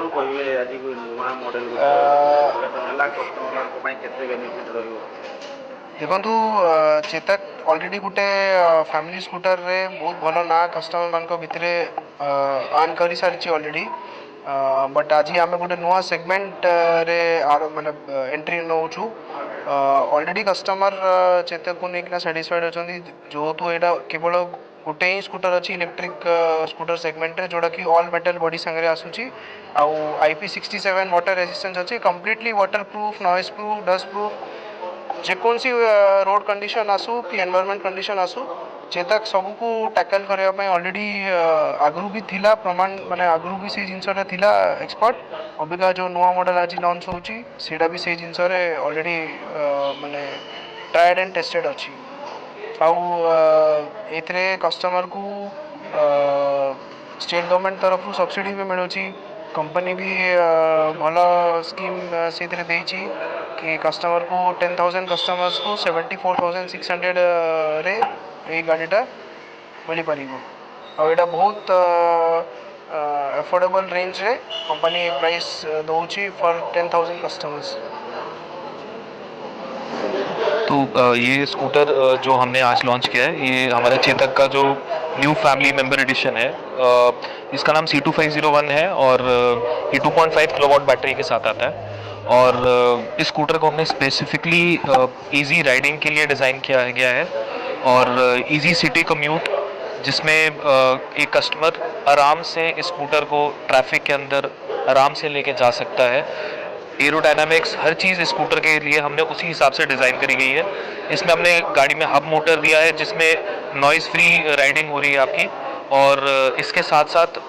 कौन कहे आज नुआ मॉडल कस्टमर बेनिफिट रही देखु चेतक ऑलरेडी गोटे फैमिली स्कूटर रे बहुत भल ना कस्टमर मान भितर अर्न कर सारी ऑलरेडी बट आज आम गोटे नुआ सेगमेंट रे माने एंट्री नौ ऑलरेडी कस्टमर चेतक को लेकिन साटिस्फाइड अच्छा जो तो यहाँ केवल गोटे ही स्कूटर अच्छी इलेक्ट्रिक स्कूटर सेगमेंट रे जोड़ा कि ऑल मेटल बॉडी सांगे आसूची आउ IP67 वाटर रेजिस्टेंस अच्छी completely waterproof noise proof dustproof जेकोसी रोड कंडीशन आसू कि एनवायरमेंट कंडीशन आसू चेतक सबको टैकल करने ऑलरेडी आगु भी थिला प्रमाण माने आगु भी से जिनस थिला एक्सपर्ट अबिका जो नुआ मॉडल आज लॉन्च होची सेटा भी से जिनस ऑलरेडी माने ट्राइड एंड टेस्टेड अच्छी आउ एथरे कस्टमर को स्टेट गवर्नमेंट तरफ सब्सिडी भी मिलूँ कंपनी भी भल स्कीम से देती कि कस्टमर को 10,000 कस्टमर्स को 74,600 रे ये गाड़ीटा मिल पार और यहाँ बहुत अफोर्डेबल रेंज रे कंपनी प्राइस दौची फॉर 10,000 कस्टमर्स। तो ये स्कूटर जो हमने आज लॉन्च किया है ये हमारे चेतक का जो न्यू फैमिली मेंबर एडिशन है, इसका नाम C2501 है और ये 2.5 किलोवाट बैटरी के साथ आता है। और इस स्कूटर को हमने स्पेसिफिकली इजी राइडिंग के लिए डिज़ाइन किया गया है और इजी सिटी कम्यूट जिसमें एक कस्टमर आराम से इस स्कूटर को ट्रैफिक के अंदर आराम से लेके जा सकता है। एरोडायनामिक्स हर चीज़ स्कूटर के लिए हमने उसी हिसाब से डिज़ाइन करी गई है। इसमें हमने गाड़ी में हब मोटर दिया है जिसमें नॉइज़ फ्री राइडिंग हो रही है आपकी, और इसके साथ साथ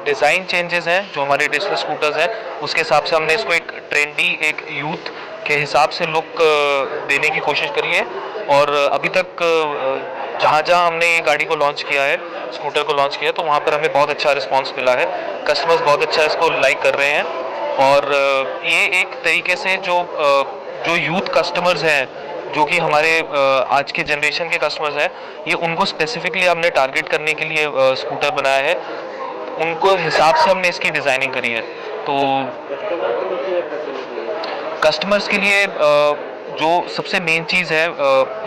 डिज़ाइन चेंजेस हैं जो हमारे डिजिटल स्कूटर्स हैं उसके हिसाब से हमने इसको एक ट्रेंडी एक यूथ के हिसाब से लुक देने की कोशिश करी है। और अभी तक जहाँ जहाँ हमने ये गाड़ी को लॉन्च किया है, स्कूटर को लॉन्च किया है, तो वहाँ पर हमें बहुत अच्छा रिस्पांस मिला है। कस्टमर्स बहुत अच्छा इसको लाइक कर रहे हैं और ये एक तरीके से जो यूथ कस्टमर्स हैं जो कि हमारे आज के जनरेशन के कस्टमर्स हैं, ये उनको स्पेसिफिकली हमने टारगेट करने के लिए स्कूटर बनाया है। उनको हिसाब से हमने इसकी डिज़ाइनिंग करी है। तो कस्टमर्स के लिए जो सबसे मेन चीज़ है,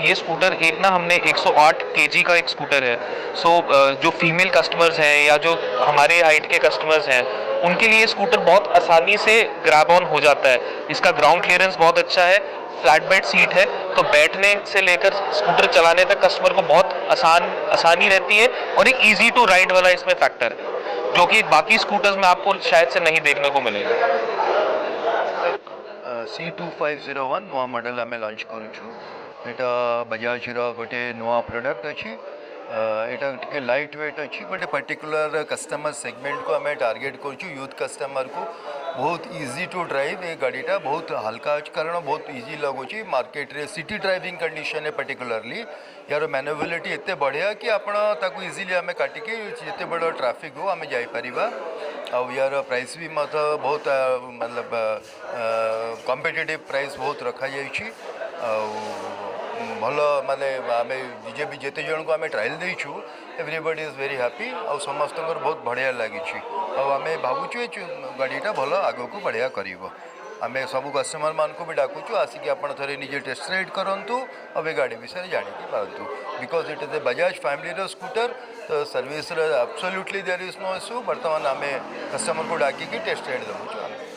ये स्कूटर एक ना हमने 108 kg का एक स्कूटर है। सो जो फीमेल कस्टमर्स हैं या जो हमारे हाइट के कस्टमर्स हैं उनके लिए स्कूटर बहुत आसानी से ग्रैब ऑन हो जाता है। इसका ग्राउंड क्लियरेंस बहुत अच्छा है, फ्लैट बेड सीट है, तो बैठने से लेकर स्कूटर चलाने तक कस्टमर को बहुत आसानी रहती है और एक ईजी टू राइड वाला इसमें फैक्टर है जो कि बाकी स्कूटर्स में आपको शायद से नहीं देखने को मिलेगा। C2501 नुआ मॉडल आम लॉन्च करुँ। बजाज गोटे नुआ प्रोडक्ट अच्छी, यहाँ टे लाइट वेट अच्छी, गोटे पर्टिकुलर कस्टमर सेगमेंट को आम टार्गेट करूँ यूथ कस्टमर को। बहुत इजी टू ड्राइव ये गाड़ीटा बहुत हल्का अच्छी कारण बहुत इजी लगुच मार्केट रे सिटी ड्राइविंग कंडीशन है पर्टिकुलरली यार मैनुअबिलिटी एत बढ़िया कि आपको इजीली आम काटिके जिते बड़ ट्रैफिक हो आम जापर। आउ यार प्राइस भी मत बहुत मतलब कॉम्पिटिटिव प्राइस बहुत रखा जाइए। भल माने आम जे भी जिते जन को आम ट्रायल देचु एवरीबडी इज वेरी हैप्पी और समस्त बहुत बढ़िया लगी। आम भावुँ गाड़ीटा भल आग को बढ़िया कर आम सब कस्टमर मान को भी डाकुचु आसिक आप थे निजे टेस्ट राइड करूँ अब ये गाड़ी विषय जानिकी पारतु because it is a Bajaj family scooter. तो service absolutely there is no issue. बर्तमान आम कस्टमर को डाकिकी टेस्ट राइड देवुँ।